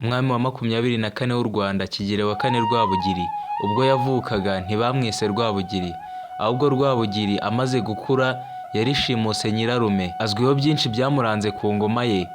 Umwami wa 24 w'u Rwanda Kigeli wa IV Rwabugili ubwo yavukaga ntibamwise Rwabugili, ahubwo Rwabugili amaze gukura yarishimuse Nyirarume. Azwiho byinshi byamuranze ku ngoma ye,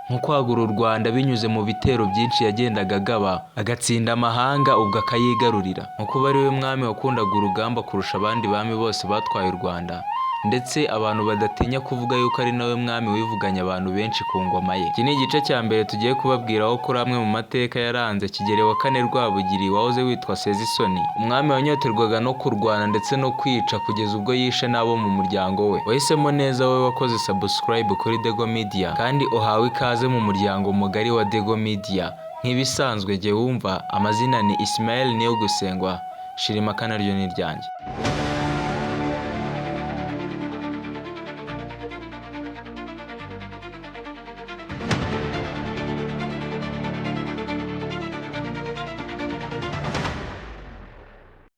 nko kwagura u Rwanda binyuze mu bitero byinshi yagendaga agaba, agatsinda amahanga ubwo akayigarurira, nko kuba ari we mwami wakundaga urugamba kurusha abandi bami bose batwaye u Rwanda, ndetse abantu badatinya kuvuga yuko ari nawe mwami wivuganye abantu benshi ku ngoma ye. Iki ni igice cya mbere tugiye kubabwiraho kuri amwe mu mateka yaranze Kigeli wa IV Rwabugili wahoze witwa Sezisoni, umwami wanyoterwaga no kurwana ndetse no kwica kugeza ubwo yishe n'abo mu muryango we. Wahisemo neza wowe wakoze subscribe kuri Dego Media kandi uhawe ikaze mu muryango mugari wa Dego Media. Nk'ibisanzwe jye wumva amazina ni Ismael Niyogusengwa, Shirima Kanaryo ni ryanjye.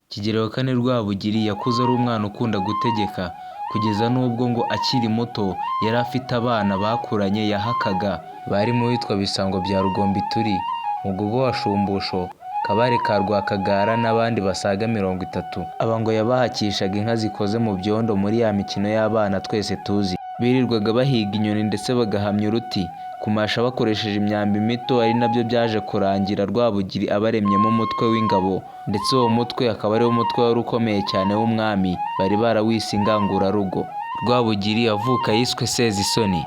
Kigeli wa IV Rwabugili yakuze ari umwana ukunda gutegeka, kugeza n'ubwo ngo akiri muto yari afite abana bakuranye yahakaga, barimo uwitwa Bisango bya Rugombituri, Mugogo wa Shumbusho, Kabare ka Rwakagara n'abandi basaga 30. Aba ngo yabahakishaga inka zikoze mu byondo muri ya mikino y'abana twese tuzi. Birirwaga bahiga inyoni ndetse bagahamya uruti kumasha bakoresheje imyambi mito, ari nabyo byaje kurangira Rwabugili abaremyemo umutwe w'ingabo, ndetse uwo mutwe akaba ari wo mutwe wari ukomeye cyane w'umwami bari barawise ingangurarugo. Rwabugili avuka yiswe Sezisoni,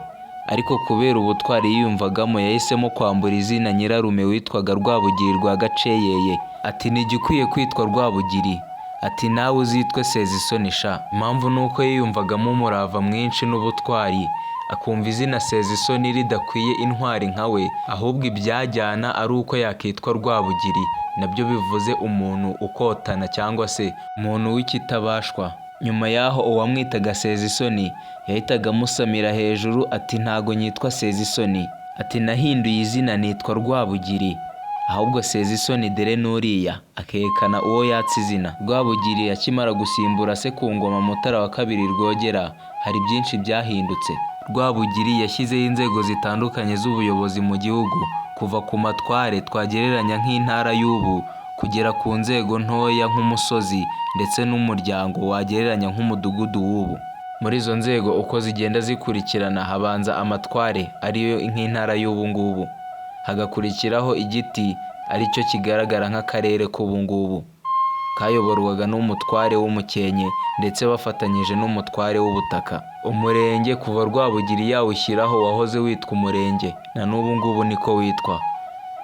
ariko kubera ubutwari yiyumvagamo yahisemo kwambura izina Nyirarume witwaga Rwabugili rwa Gaceyeye. Ati ntigikwiye kwitwa Rwabugili, ati nawe uzitwe Sezisoni sha. Impamvu ni uko yiyumvagamo umurava mwinshi n'ubutwari, akumva izina Sezisoni ridakwiye intwari nka we, ahubwo ibyajyana ari uko yakitwa Rwabugili, nabyo bivuze umuntu ukotana cyangwa se umuntu w'ikitabashwa. Nyuma yaho uwamwitaga Sezisoni yahitaga amusamira hejuru ati ntago nyitwa Sezisoni, ati nahinduye izina nitwa Rwabugili, ahubwo Sezisoni dere nuriya, akekana uwo yatse izina. Rwabugili akimara gusimbura se ku ngoma Mutara wa II Rwogera, hari byinshi byahindutse. Rwabugili yashyizeho inzego zitandukanye z'ubuyobozi mu gihugu, kuva ku matware twagereranya nk'intara y'ubu kugera ku nzego ntoya nk'umusozi, ndetse n'umuryango wagereranya nk'umudugudu w'ubu. Muri izo nzego uko zigenda zikurikirana habanza amatware ariyo nk'intara y'ubu ngubu, hagakurikiraho igiti aricyo kigaragara nk'akarere k'ubu ngubu, kayoborwaga n'umutware w'umukenke ndetse bafatanyije n'umutware w'ubutaka. Umurenge kuva Rwabugili yawushyiraho wahoze witwa umurenge, na n'ubu ngubu niko witwa.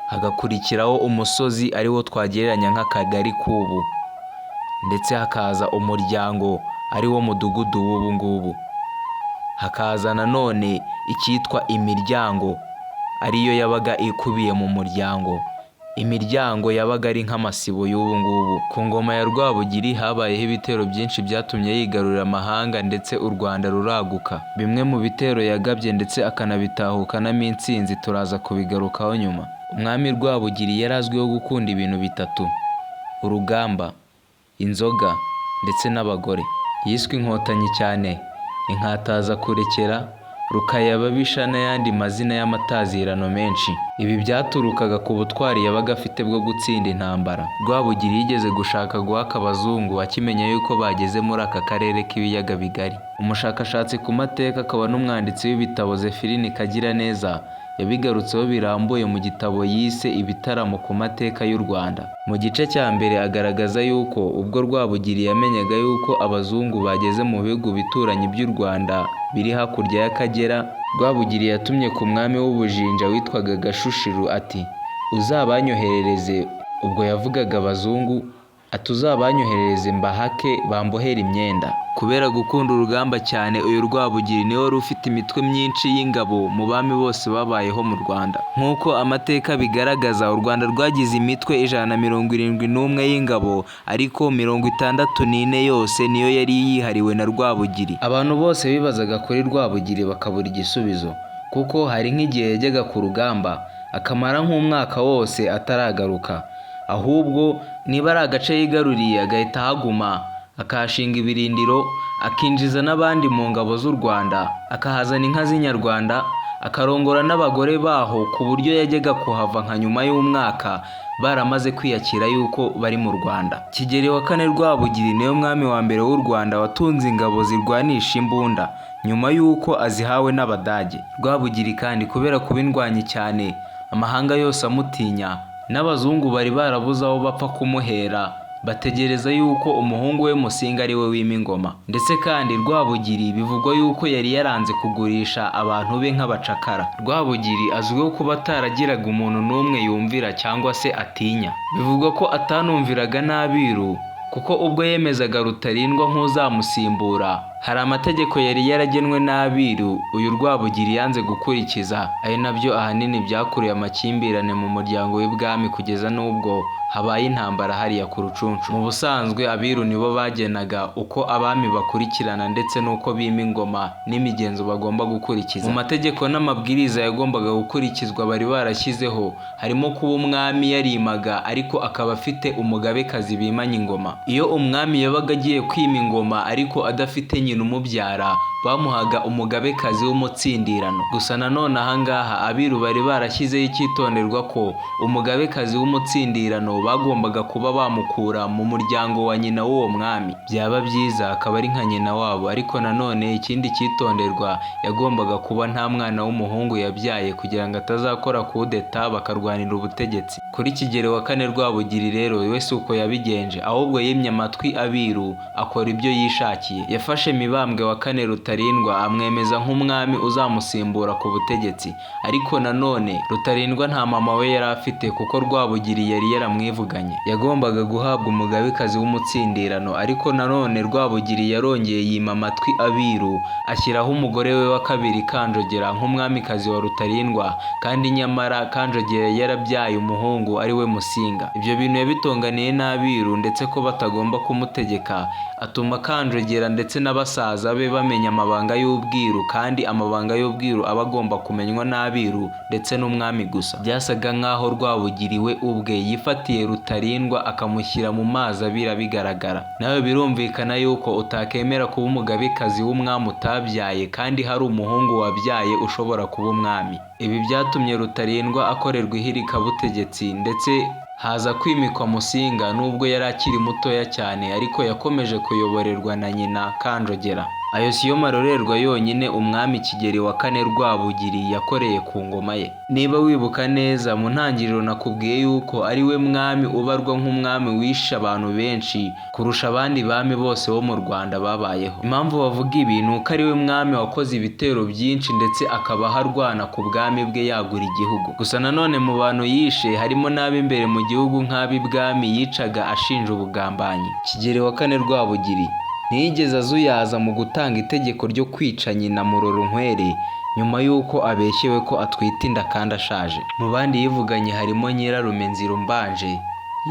Hagakurikiraho umusozi ariwo twagereranya nk'akagari k'ubu, ndetse hakaza umuryango ariwo mudugudu w'ubu ngubu. Hakaza nanone icyitwa imiryango, ariyo yabaga ikubiye mu muryango. Imiryango yabaga ari nk'amasibo y'ubu ngubu. Ku ngoma ya Rwabugili habayeho ibitero byinshi byatumye yigarurira amahanga ndetse u Rwanda ruraguka. Bimwe mu bitero yagabye ndetse akanabitahukanamo intsinzi turaza kubigarukaho nyuma. Umwami Rwabugili yari azwiho gukunda ibintu bitatu: urugamba, inzoga ndetse n'abagore. Yiswe inkotanyi cyane, inkataza kurekera, rukayababisha n'ayandi mazina y'amatazirano menshi. Ibi byaturukaga ku butwari yabaga afite bwo gutsinda intambara. Rwabugili yigeze gushaka guhaka abazungu akimenya yuko bageze muri aka karere k'ibiyaga bigari. Umushakashatsi ku mateka akaba n'umwanditsi w'ibitabo Zephirine Kagiraneza yabigarutseho birambuye mu gitabo yise Ibitaramo ku mateka y'u Rwanda. Mu gice cya mbere agaragaza yuko ubwo Rwabugili yamenyaga yuko abazungu bageze mu bihugu bituranye by'u Rwanda biri hakurya y'Akagera, Rwabugili yatumye ku mwami w'Ubujinja witwaga Gashushiru ati uzabanyoherereze, ubwo yavugaga abazungu, ati uzabanyoherereze mbahake bambohera imyenda. Kubera gukunda urugamba cyane, uyu Rwabugili niwe wari ufite imitwe myinshi y'ingabo mu bami bose babayeho mu Rwanda. Nk'uko amateka bigaragaza, u Rwanda rwagize imitwe 171 y'ingabo, ariko 64 yose niyo yari yihariwe na Rwabugili. Abantu bose bibazaga kuri Rwabugili bakabura igisubizo, kuko hari nk'igihe yajyaga ku rugamba akamara nk'umwaka wose ataragaruka, ahubwo niba ari agace yigaruriye agahita haguma akahashinga ibirindiro, akinjiza n'abandi mu ngabo z'u Rwanda, akahazana inka z'inyarwanda, akarongora n'abagore baho ku buryo yajyaga kuhava nka nyuma y'umwaka baramaze kwiyakira yuko bari mu Rwanda. Kigeli wa kane Rwabugili niwe mwami wa mbere w'u Rwanda watunze ingabo zirwanisha imbunda nyuma y'uko azihawe n'Abadage. Rwabugili kandi kubera kuba indwanyi cyane, amahanga yose amutinya, n'abazungu bari barabuze aho bapfa kumuhera, bategereza yuko umuhungu we Musinga ari we wima ingoma. Ndetse kandi Rwabugili bivugwa yuko yari yaranze kugurisha abantu be nk'abacakara. Rwabugili azwiho kuba ataragiraga umuntu n'umwe yumvira cyangwa se atinya. Bivugwa ko atanumviraga n'Abiru kuko ubwo yemezaga Rutarindwa nk'uzamusimbura, hari amategeko yari yaragenwe n'Abiru uyu Rwabugili yanze gukurikiza, ari nabyo ahanini byakuriye amakimbirane mu muryango w'ibwami kugeza n'ubwo habaye intambara hariya ku Rucunshu. Mu busanzwe Abiru nibo bagenaga uko abami bakurikirana ndetse n'uko bima ingoma n'imigenzo bagomba gukurikiza. Mu mategeko n'amabwiriza yagombaga gukurikizwa bari barashyizeho harimo kuba umwami yarimaga ariko akaba afite umugabekazi bimanye ingoma. Iyo umwami yabaga agiye kwima ingoma ariko adafite nyina umubyara, bamuhaga umugabekazi w'umutsindirano. Gusa nanone ahangaha Abiru bari barashyizeho icyitonderwa ko umugabekazi w'umutsindirano bagombaga kuba bamukura mu muryango wa nyina w'uwo mwami, byaba byiza akaba ari nka nyina wabo. Ariko nanone ikindi cyitonderwa, yagombaga kuba nta mwana w'umuhungu yabyaye kugira ngo atazakora kudeta bakarwanira ubutegetsi. Kuri Kigeli wa kane Rwabugili rero wese uko yabigenje, ahubwo yimye amatwi Abiru akora ibyo yishakiye. Yafashe Mibambwe wa kane Rutarindwa amwemeza nk'umwami uzamusimbura ku butegetsi. Ariko nanone Rutarindwa nta mama we yari afite kuko Rwabugili yari yaramwivuganye, yagombaga guhabwa umugabekazi w'umutsindirano. Ariko nanone Rwabugili yarongeye yima amatwi Abiru, ashyiraho umugore we wa kabiri Kanjogera nk'umwamikazi wa Rutarindwa, kandi nyamara Kanjogera yarabyaye umuhungu ari we Musinga. Ibyo bintu yabitonganiye n'Abiru ndetse ko batagomba kumutegeka, atuma Kanjogera ndetse n'abasaza be bamenya amabanga y'ubwiru, kandi amabanga y'ubwiru aba agomba kumenywa n'Abiru ndetse n'umwami gusa. Byasaga nk'aho Rwabugili we ubwe yifatiye Rutarindwa akamushyira mu mazi abira bigaragara. Nawe birumvikana yuko utakemera kuba umugabekazi w'umwami utabyaye kandi hari umuhungu wabyaye ushobora kuba umwami. Ibi byatumye Rutarindwa akorerwa ihirikabutegetsi ndetse haza kwimikwa Musinga. Nubwo yari akiri mutoya cyane ariko yakomeje kuyoborerwa na nyina Kanjogera. Ayo siyo marorerwa yonyine umwami Kigeli wa kane Rwabugili yakoreye ku ngoma ye. Niba wibuka neza, mu ntangiriro nakubwiye yuko ari we mwami ubarwa nk'umwami wishe abantu benshi kurusha abandi bami bose bo mu Rwanda babayeho. Impamvu bavuga ibi ni uko ari we mwami wakoze ibitero byinshi ndetse akaba harwana ku bwami bwe yagura igihugu. Gusa nanone mu bantu yishe harimo n'ab'imbere mu gihugu nk'ab'ibwami yicaga ashinja ubugambanyi. Kigeli wa kane Rwabugili ntiyigeze azuyaza mu gutanga itegeko ryo kwica nyina Murorunkwere nyuma y'uko abeshyewe ko atwite inda kandi ashaje. Mu bandi yivuganye harimo Nyirarume Nzirumbanje,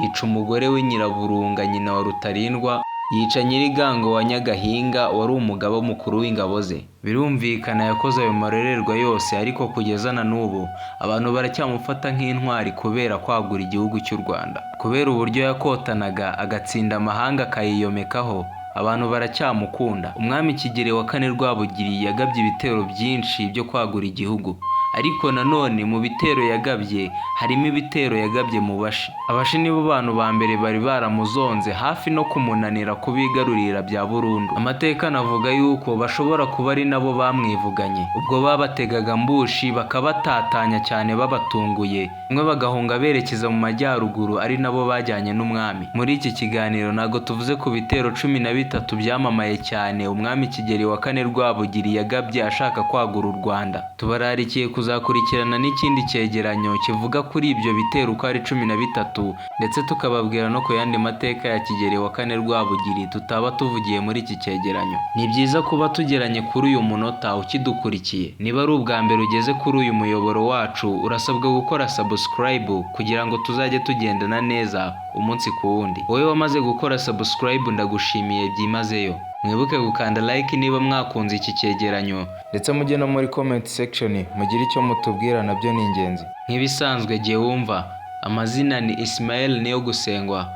yica umugore we Nyiraburunga nyina wa Rutarindwa, yica Nyirigango wa Nyagahinga wari umugaba mukuru w'ingabo ze. Birumvikana yakoze ayo marorerwa yose, ariko kugeza na n'ubu abantu baracyamufata nk'intwari kubera kwagura igihugu cy'u Rwanda. Kubera uburyo yakotanaga agatsinda amahanga akayiyomekaho, abantu baracyamukunda. Umwami Kigeli wa kane Rwabugili yagabye ibitero byinshi byo kwagura igihugu, ariko nanone mu bitero yagabye harimo ibitero yagabye mu Bashi. Abashi nibo bantu ba mbere bari baramuzonze hafi no kumunanira kubigarurira bya burundu. Amateka navuga yuko bashobora kuba ari nabo bamwivuganye, ubwo babategaga mbushi bakabatatanya cyane babatunguye, umwe bagahunga berekeza mu majyaruguru, ari nabo bajyanye n'umwami. Muri iki kiganiro ntago tuvuze ku bitero 13 byamamaye cyane umwami Kigeli wa kane Rwabugili yagabye ashaka kwagura u Rwanda. Tubararikiye kuzakurikirana n'ikindi cyegeranyo kivuga kuri ibyo bitero uko ari 13, ndetse tukababwira no ku yandi mateka ya Kigeli wa kane Rwabugili tutaba tuvugiye muri iki cyegeranyo. Ni byiza kuba tugeranye kuri uyu munota ukidukurikiye. Niba ari ubwa mbere ugeze kuri uyu muyoboro wacu, urasabwa gukora subscribe kugira ngo tuzajye tugendana neza umunsi ku wundi. Wowe wamaze gukora subscribe ndagushimiye byimazeyo. Mwibuke gukanda like niba mwakunze iki cyegeranyo, ndetse mujye no muri comment section mugire icyo mutubwira, nabyo ni ingenzi. Nk'ibisanzwe giye wumva amazina ni Ismael Niyogusengwa,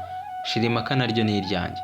Shirima naryo ni iryanjye.